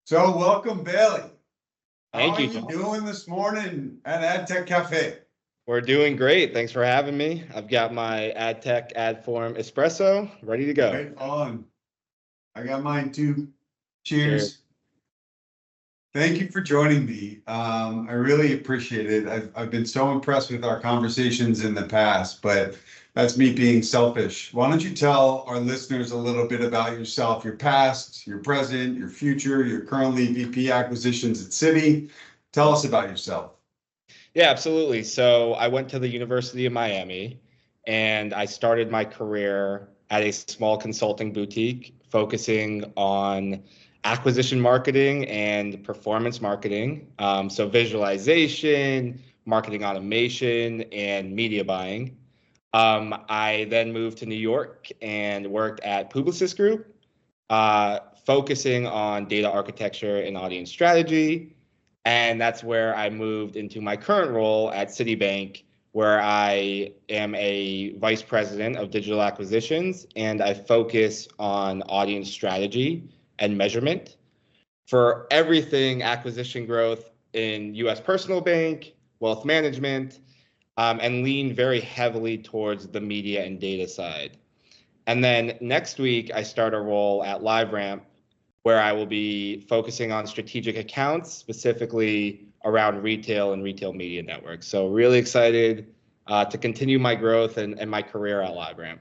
So welcome, Bailey. How Thank are you, you John. doing this morning at Adtech Cafe? We're doing great. Thanks for having me. I've got my Adtech Adform espresso ready to go. Right on. I got mine too. Cheers. Cheers. Thank you for joining me. I really appreciate it. I've been so impressed with our conversations in the past, but that's me being selfish. Why don't you tell our listeners a little bit about yourself, your past, your present, your future? You're currently VP Acquisitions at Citi. Tell us about yourself. Yeah, absolutely. So I went to the University of Miami and I started my career at a small consulting boutique focusing on acquisition marketing and performance marketing. So visualization, marketing automation, and media buying. I then moved to New York and worked at Publicis Group, focusing on data architecture and audience strategy. And that's where I moved into my current role at Citibank, where I am a vice president of digital acquisitions and I focus on audience strategy and measurement for everything acquisition growth in US personal bank, wealth management, and lean very heavily towards the media and data side. And then next week, I start a role at LiveRamp where I will be focusing on strategic accounts, specifically around retail and retail media networks. So really excited to continue my growth and my career at LiveRamp.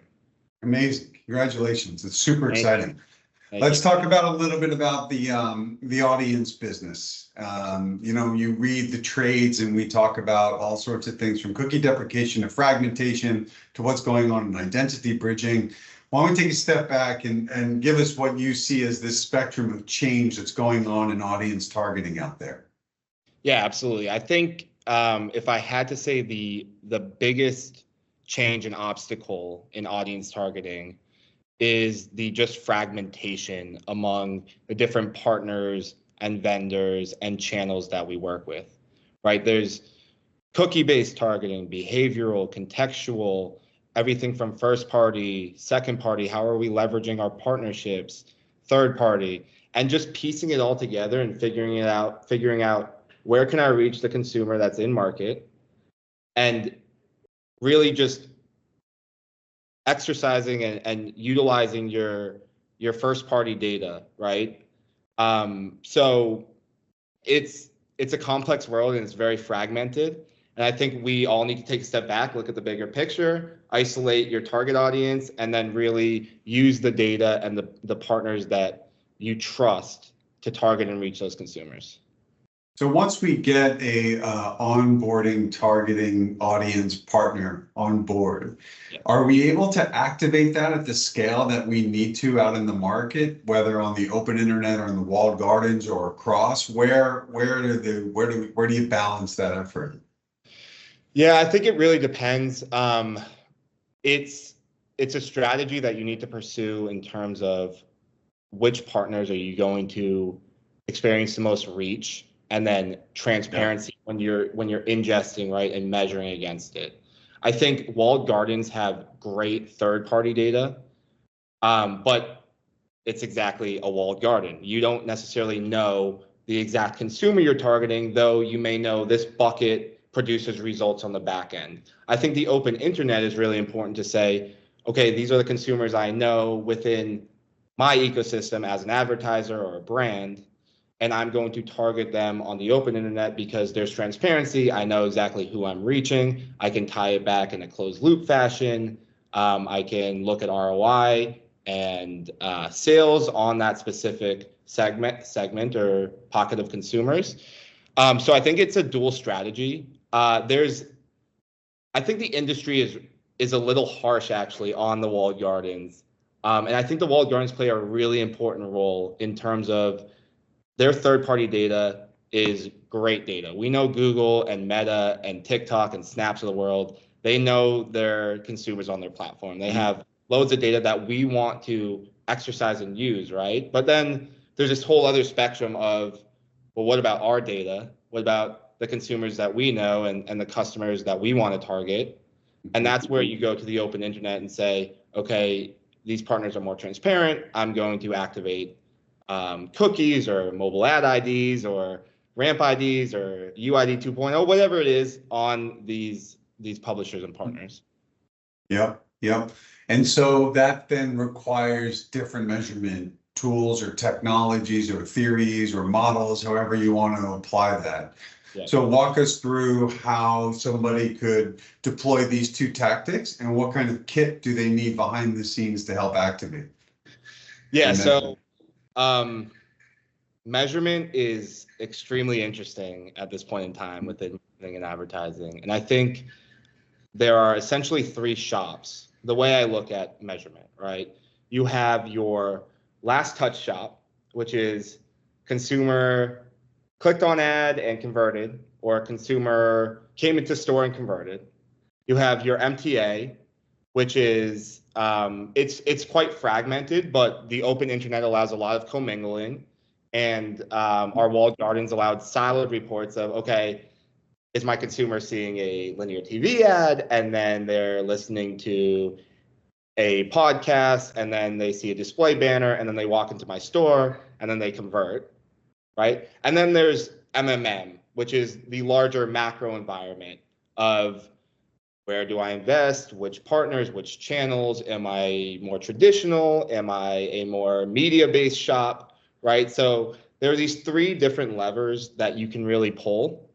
Amazing. Congratulations. It's super Thank you. exciting. Thank Let's you. talk about a little bit about the audience business. You read the trades and we talk about all sorts of things from cookie deprecation to fragmentation to what's going on in identity bridging. Why don't we take a step back and give us what you see as this spectrum of change that's going on in audience targeting out there? Yeah, absolutely. I think if I had to say the biggest change and obstacle in audience targeting is the just fragmentation among the different partners and vendors and channels that we work with, right? There's cookie-based targeting, behavioral, contextual, everything from first party, second party, how are we leveraging our partnerships, third party, and just piecing it all together and figuring out where can I reach the consumer that's in market and really just exercising and utilizing your first party data, right? So it's a complex world and it's very fragmented. And I think we all need to take a step back, look at the bigger picture, isolate your target audience, and then really use the data and the partners that you trust to target and reach those consumers. So once we get a onboarding targeting audience partner on board, Yeah. are we able to activate that at the scale that we need to out in the market, whether on the open internet or in the walled gardens or across? Where do you balance that effort? Yeah, I think it really depends. It's a strategy that you need to pursue in terms of which partners are you going to experience the most reach, and then transparency when you're ingesting, right, and measuring against it. I think walled gardens have great third-party data, but it's exactly a walled garden. You don't necessarily know the exact consumer you're targeting, though you may know this bucket produces results on the back end. I think the open internet is really important to say, okay, these are the consumers I know within my ecosystem as an advertiser or a brand, and I'm going to target them on the open internet because there's transparency. I know exactly who I'm reaching. I can tie it back in a closed loop fashion. I can look at ROI and sales on that specific segment or pocket of consumers. So I think it's a dual strategy. I think the industry is a little harsh actually on the walled gardens. And I think the walled gardens play a really important role in terms of their third-party data is great data. We know Google and Meta and TikTok and Snaps of the world, they know their consumers on their platform. They have loads of data that we want to exercise and use, right? But then there's this whole other spectrum of, well, what about our data? What about the consumers that we know and the customers that we want to target? And that's where you go to the open internet and say, okay, these partners are more transparent. I'm going to activate cookies or mobile ad IDs or ramp IDs or UID 2.0, whatever it is on these publishers and partners. Yep, yep. And so that then requires different measurement tools or technologies or theories or models, however you want to apply that. Yeah. So walk us through how somebody could deploy these two tactics and what kind of kit do they need behind the scenes to help activate? Yeah, so measurement is extremely interesting at this point in time within marketing and advertising. And I think there are essentially three shops, the way I look at measurement, right? You have your last touch shop, which is consumer clicked on ad and converted, or consumer came into store and converted. You have your MTA, which is it's quite fragmented, but the open internet allows a lot of commingling, and our walled gardens allowed siloed reports of, okay, is my consumer seeing a linear TV ad and then they're listening to a podcast and then they see a display banner and then they walk into my store and then they convert, right? And then there's MMM, which is the larger macro environment of where do I invest, which partners, which channels, am I more traditional, am I a more media-based shop, right? So there are these three different levers that you can really pull.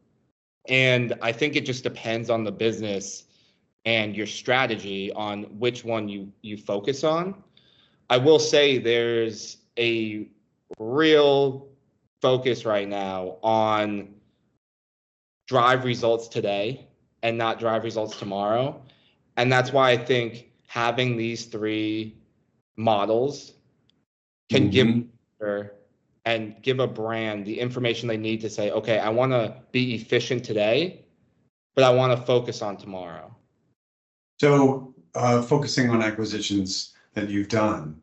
And I think it just depends on the business and your strategy on which one you focus on. I will say there's a real focus right now on drive results today and not drive results tomorrow. And that's why I think having these three models can give and give a brand the information they need to say, okay, I want to be efficient today, but I want to focus on tomorrow. So focusing on acquisitions that you've done,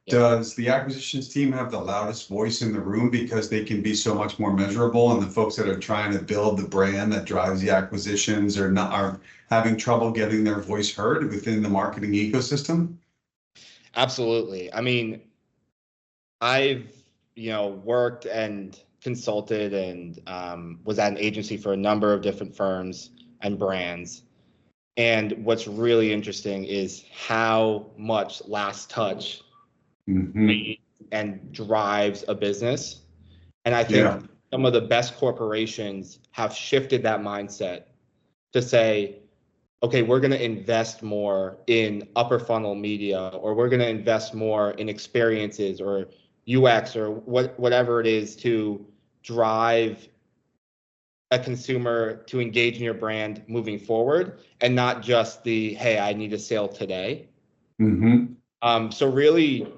does the acquisitions team have the loudest voice in the room because they can be so much more measurable, and the folks that are trying to build the brand that drives the acquisitions are having trouble getting their voice heard within the marketing ecosystem? Absolutely. I mean, I've worked and consulted and was at an agency for a number of different firms and brands. And what's really interesting is how much last touch and drives a business. And I think some of the best corporations have shifted that mindset to say, okay, we're going to invest more in upper funnel media, or we're going to invest more in experiences or UX or whatever it is to drive a consumer to engage in your brand moving forward, and not just the, hey, I need a sale today. So really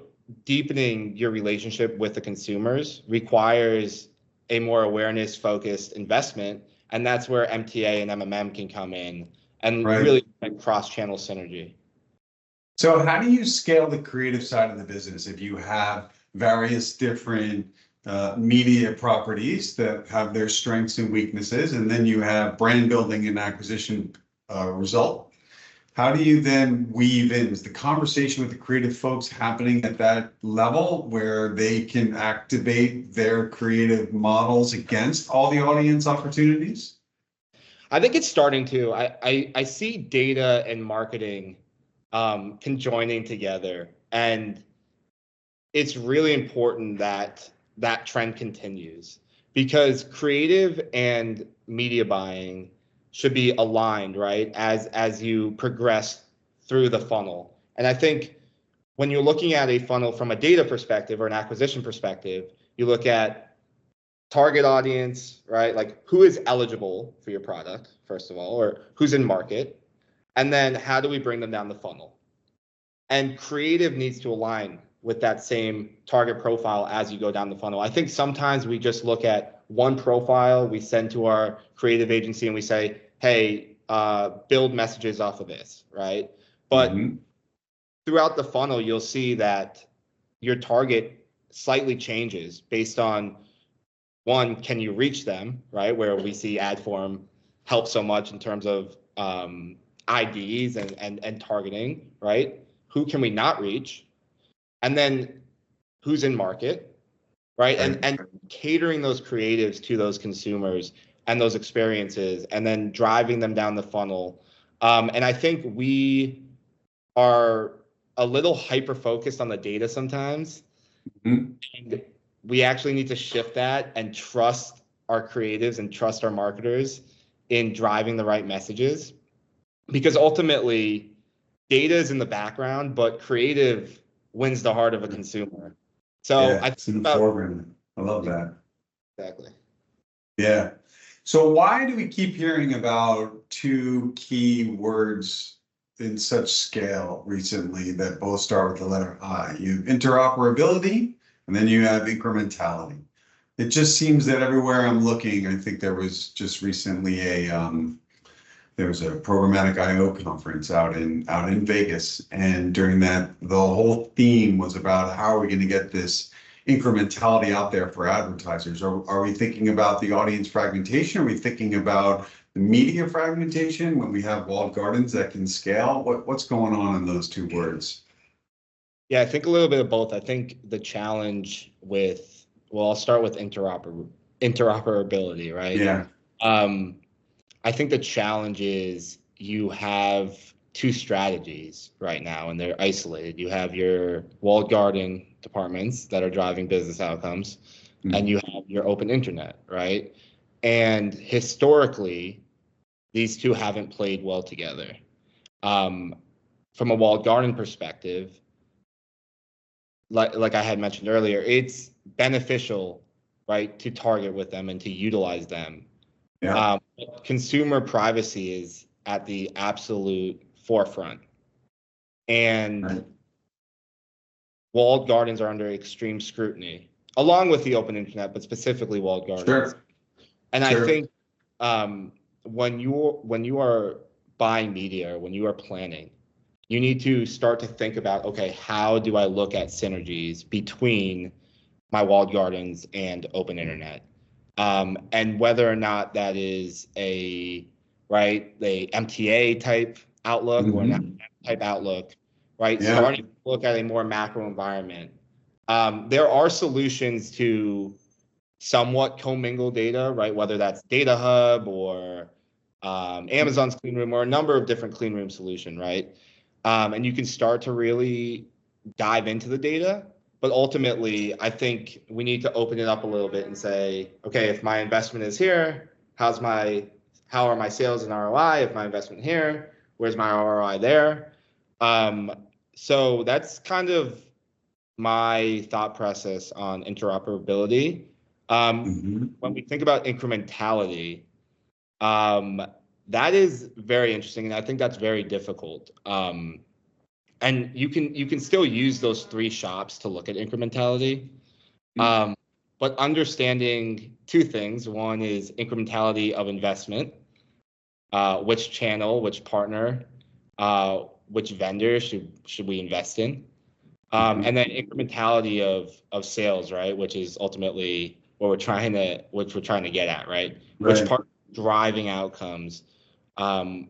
deepening your relationship with the consumers requires a more awareness focused investment. And that's where MTA and MMM can come in and really cross-channel synergy. So how do you scale the creative side of the business if you have various different media properties that have their strengths and weaknesses, and then you have brand building and acquisition result? How do you then weave in? Is the conversation with the creative folks happening at that level where they can activate their creative models against all the audience opportunities? I think it's starting to. I see data and marketing conjoining together, and it's really important that that trend continues, because creative and media buying should be aligned, right, as you progress through the funnel. And I think when you're looking at a funnel from a data perspective or an acquisition perspective, you look at target audience, right? Like, who is eligible for your product, first of all, or who's in market? And then how do we bring them down the funnel? And creative needs to align with that same target profile as you go down the funnel. I think sometimes we just look at one profile, we send to our creative agency and we say, hey, build messages off of this, right? But throughout the funnel, you'll see that your target slightly changes based on, one, can you reach them, right? Where we see Adform help so much in terms of IDs and targeting, right? Who can we not reach? And then who's in market? right? Right. And catering those creatives to those consumers and those experiences, and then driving them down the funnel. And I think we are a little hyper focused on the data sometimes. Mhm. And we actually need to shift that and trust our creatives and trust our marketers in driving the right messages, because ultimately data is in the background, but creative wins the heart of a consumer. So Yeah, I it's think in the about foreground. I love that. exactly. Yeah. So why do we keep hearing about two key words in such scale recently that both start with the letter I? You have interoperability and then you have incrementality. It just seems that everywhere I'm looking, I think there was just recently there was a programmatic IO conference out in Vegas, and during that, the whole theme was about how are we going to get this incrementality out there for advertisers? Are we thinking about the audience fragmentation? Are we thinking about the media fragmentation when we have walled gardens that can scale? What's going on in those two words? Yeah, I think a little bit of both. I think the challenge with, well, I'll start with interoperability, right? Yeah, Um, I think the challenge is you have two strategies right now, and they're isolated. You have your walled garden departments that are driving business outcomes, and mm, you have your open internet, right? And historically, these two haven't played well together. Um, from a walled garden perspective, like I had mentioned earlier, it's beneficial, right, to target with them and to utilize them. yeah, Consumer privacy is at the absolute forefront, and right, walled gardens are under extreme scrutiny, along with the open internet, but specifically walled gardens. sure, And I sure, think when you are buying media, or when you are planning, you need to start to think about, okay, how do I look at synergies between my walled gardens and open internet, and whether or not that is a right the MTA type outlook or an hmm, type outlook, right? yeah, Starting to look at a more macro environment. There are solutions to somewhat commingle data, right? Whether that's Data Hub or Amazon's clean room, or a number of different clean room solution, right? And you can start to really dive into the data. But ultimately, I think we need to open it up a little bit and say, okay, if my investment is here, how are my sales and ROI? If my investment here, where's my ROI there? Um, so that's kind of my thought process on interoperability. hmm, When we think about incrementality, um, that is very interesting, and I think that's very difficult. And you can still use those three shops to look at incrementality, um, but understanding two things. One is incrementality of investment, which channel, which partner, which vendor should we invest in, hmm, and then incrementality of sales, right? Which is ultimately what we're trying to get at, right? Which right. part driving outcomes, um,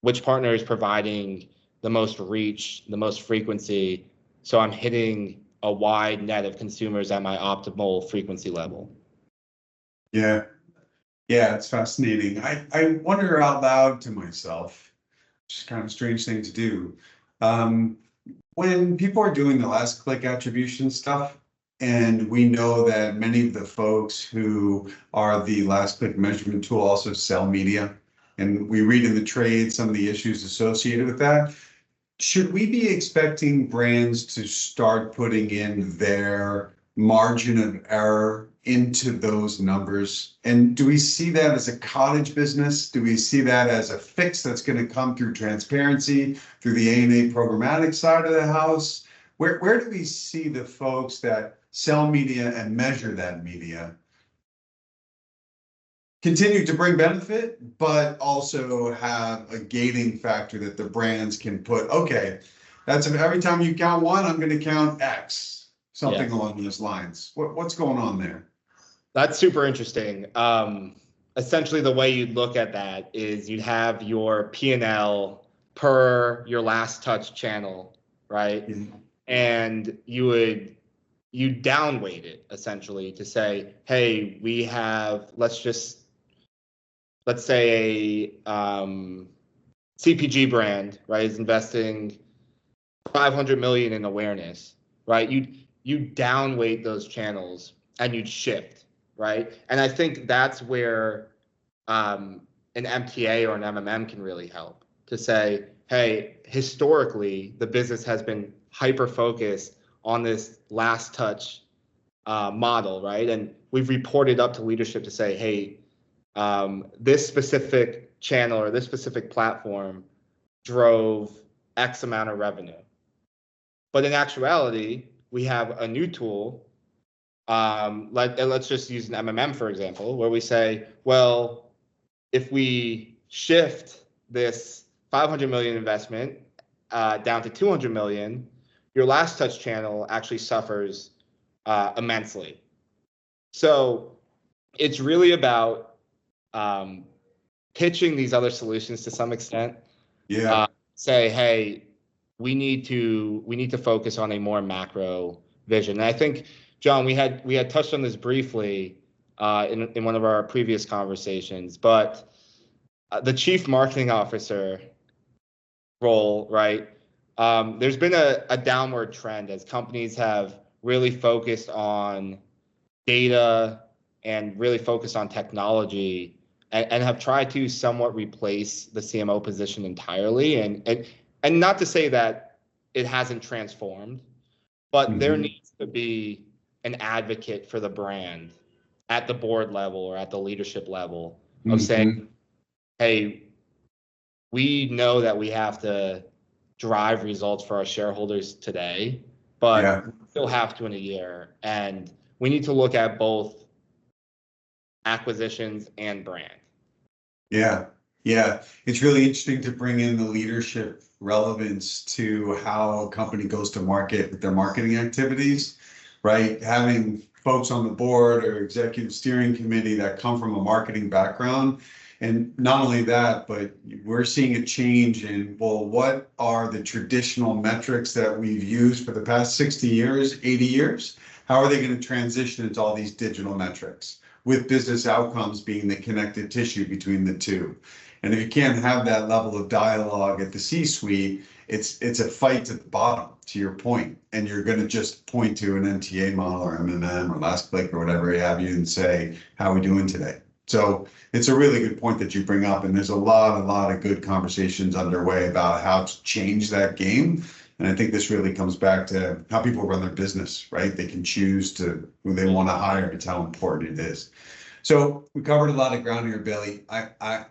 which partner is providing the most reach, the most frequency, so I'm hitting a wide net of consumers at my optimal frequency level. Yeah. Yeah, it's fascinating. I wonder out loud to myself, which is kind of a strange thing to do. Um, when people are doing the last click attribution stuff, and we know that many of the folks who are the last click measurement tool also sell media, and we read in the trade some of the issues associated with that. Should we be expecting brands to start putting in their margin of error into those numbers? And do we see that as a cottage business? Do we see that as a fix that's going to come through transparency, through the A&A programmatic side of the house? Where do we see the folks that sell media and measure that media continue to bring benefit, but also have a gating factor that the brands can put, okay, that's every time you count one, I'm going to count X, Yeah, something along those lines. What's going on there? that's super interesting. Essentially, the way you'd look at that is you'd have your P&L per your last touch channel, right? Yeah. And you would you downweight it essentially to say, hey, we have, let's say a CPG brand, right, is investing 500 million in awareness, right? You downweight those channels and you'd shift, right? And I think that's where an MTA or an MMM can really help to say, hey, historically, the business has been hyper focused on this last touch model, right? And we've reported up to leadership to say, hey, this specific channel or this specific platform drove X amount of revenue. But in actuality, we have a new tool. Let's just use an MMM, for example, where we say, well, if we shift this 500 million investment down to 200 million, your last touch channel actually suffers immensely. So it's really about pitching these other solutions to some extent. Yeah. Say, hey, we need to focus on a more macro vision. And I think, John, we had touched on this briefly in one of our previous conversations, but the chief marketing officer role, right? There's been a downward trend as companies have really focused on data and really focused on technology and have tried to somewhat replace the CMO position entirely. And not to say that it hasn't transformed, but there needs to be an advocate for the brand at the board level or at the leadership level of saying, hey, we know that we have to drive results for our shareholders today, but we still have to in a year. And we need to look at both acquisitions and brand. Yeah. Yeah. It's really interesting to bring in the leadership relevance to how a company goes to market with their marketing activities, right? Having folks on the board or executive steering committee that come from a marketing background. And not only that, but we're seeing a change in, well, what are the traditional metrics that we've used for the past 60 years, 80 years? How are they going to transition into all these digital metrics, with business outcomes being the connective tissue between the two? And if you can't have that level of dialogue at the C-suite, it's a fight at the bottom, to your point. And you're going to just point to an MTA model or MMM or last click or whatever you have you and say, how are we doing today? So it's a really good point that you bring up. And there's a lot of good conversations underway about how to change that game. And I think this really comes back to how people run their business, right? They can choose to who they want to hire. It's how important it is. So we covered a lot of ground here, Bailey.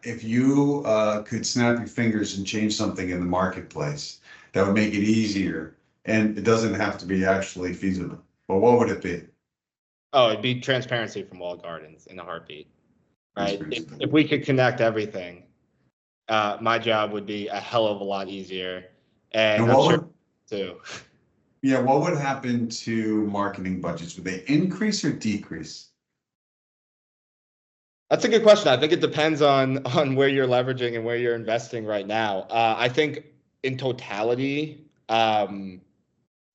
If you could snap your fingers and change something in the marketplace that would make it easier, and it doesn't have to be actually feasible, but what would it be? Oh, it'd be transparency from walled gardens in a heartbeat, right? If we could connect everything, my job would be a hell of a lot easier. And I'm sure too. Yeah, what would happen to marketing budgets? Would they increase or decrease? That's a good question. I think it depends on where you're leveraging and where you're investing right now. I think in totality,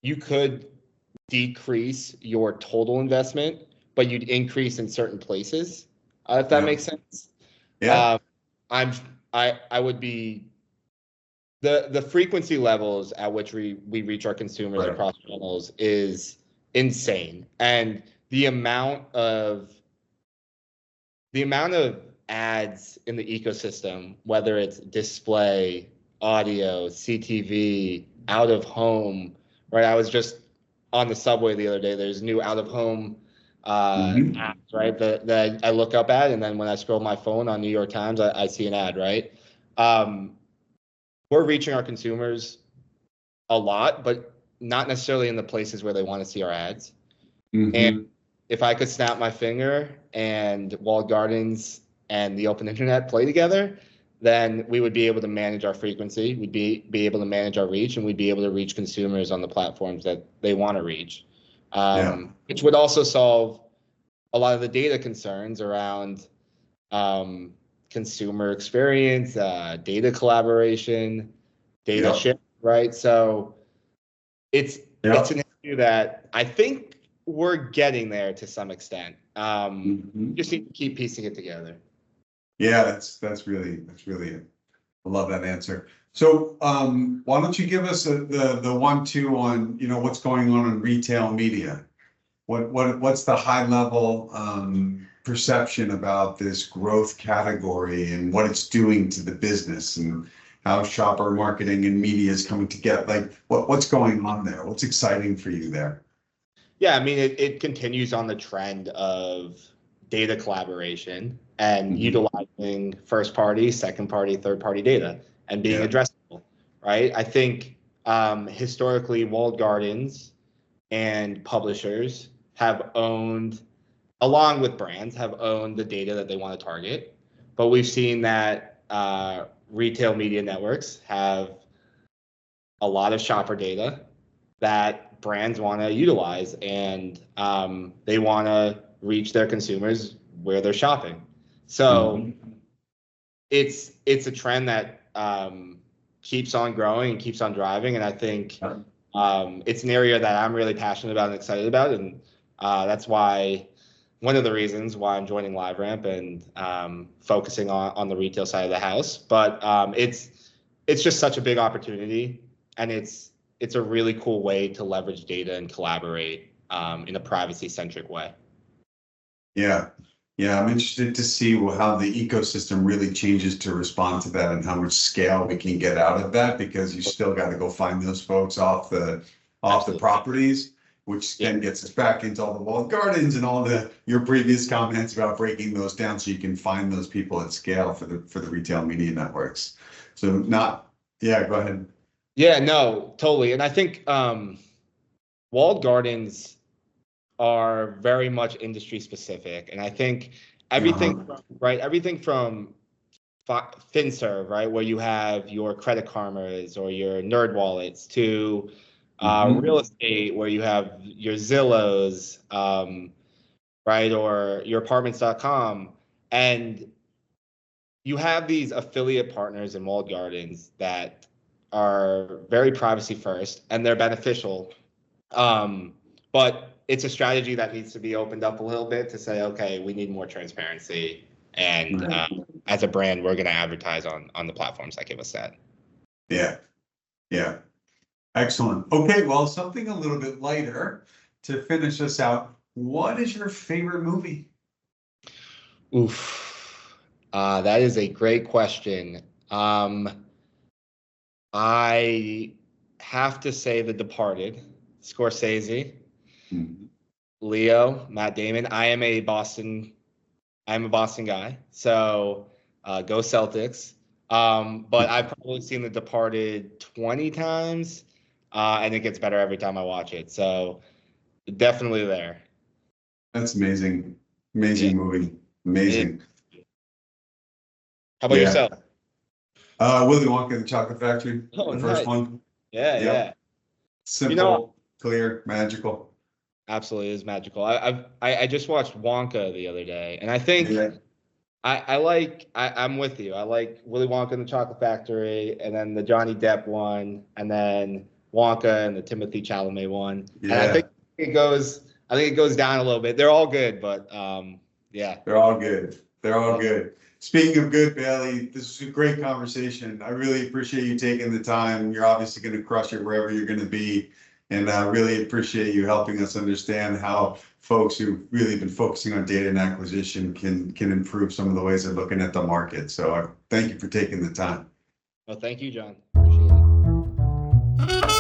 you could decrease your total investment, but you'd increase in certain places, if that makes sense. Yeah. I would be the frequency levels at which we reach our consumers across channels is insane, and the amount of ads in the ecosystem, whether it's display, audio, CTV, out of home, right? I was just on the subway the other day. There's new out of home ads, right? That I look up at, and then when I scroll my phone on New York Times, I see an ad, right? We're reaching our consumers a lot, but not necessarily in the places where they want to see our ads. And if I could snap my finger and walled gardens and the open internet play together, then we would be able to manage our frequency. We'd be able to manage our reach, and we'd be able to reach consumers on the platforms that they want to reach, which would also solve a lot of the data concerns around consumer experience, data collaboration, data share, right? So it's an issue that I think we're getting there to some extent. Mhm. Just need to keep piecing it together. Yeah, that's really it. I love that answer. So, why don't you give us the 1-2 on, what's going on in retail media? What's the high level perception about this growth category and what it's doing to the business and how shopper marketing and media is coming together? Like what's going on there? What's exciting for you there? Yeah, I mean, it continues on the trend of data collaboration and utilizing first party, second party, third party data and being Yeah. addressable, right? I think historically, walled gardens and publishers have owned, along with brands, have owned the data that they want to target. But we've seen that retail media networks have a lot of shopper data that brands want to utilize, and they want to reach their consumers where they're shopping. So it's a trend that keeps on growing and keeps on driving, and I think it's an area that I'm really passionate about and excited about, and that's why one of the reasons why I'm joining LiveRamp and focusing on the retail side of the house. But it's just such a big opportunity, and it's a really cool way to leverage data and collaborate in a privacy-centric way. Yeah. Yeah, I'm interested to see how the ecosystem really changes to respond to that and how much scale we can get out of that, because you still got to go find those folks off the properties, which then gets us back into all the walled gardens and all your previous comments about breaking those down so you can find those people at scale for the retail media networks. So yeah, go ahead. Yeah, no, totally. And I think walled gardens are very much industry specific, and I think everything from FinServe, right, where you have your Credit Karmas or your Nerd Wallets, to real estate, where you have your Zillows, right, or your Apartments.com, and you have these affiliate partners in walled gardens that are very privacy first, and they're beneficial. But it's a strategy that needs to be opened up a little bit to say, okay, we need more transparency. And as a brand, we're going to advertise on the platforms that give us that. Yeah. Yeah. Excellent. Okay. Well, something a little bit lighter to finish us out. What is your favorite movie? Oof. That is a great question. I have to say The Departed, Scorsese, Leo, Matt Damon. I'm a Boston guy, so go Celtics. But I've probably seen The Departed 20 times, and it gets better every time I watch it. So definitely there. That's amazing. Amazing movie. Amazing. How about yourself? Willy Wonka and the Chocolate Factory, Oh, the first nice. one. Yeah, yeah. Simple, clear, magical. Absolutely is magical. I just watched Wonka the other day, and I think I'm with you. I like Willy Wonka and the Chocolate Factory, and then the Johnny Depp one, and then Wonka and the Timothy Chalamet one. Yeah. And I think it goes down a little bit. They're all good, but yeah. They're all good. They're all good. Speaking of good, Bailey, this was a great conversation. I really appreciate you taking the time. You're obviously going to crush it wherever you're going to be. And I really appreciate you helping us understand how folks who've really been focusing on data and acquisition can improve some of the ways they're looking at the market. So thank you for taking the time. Well, thank you, John. Appreciate it.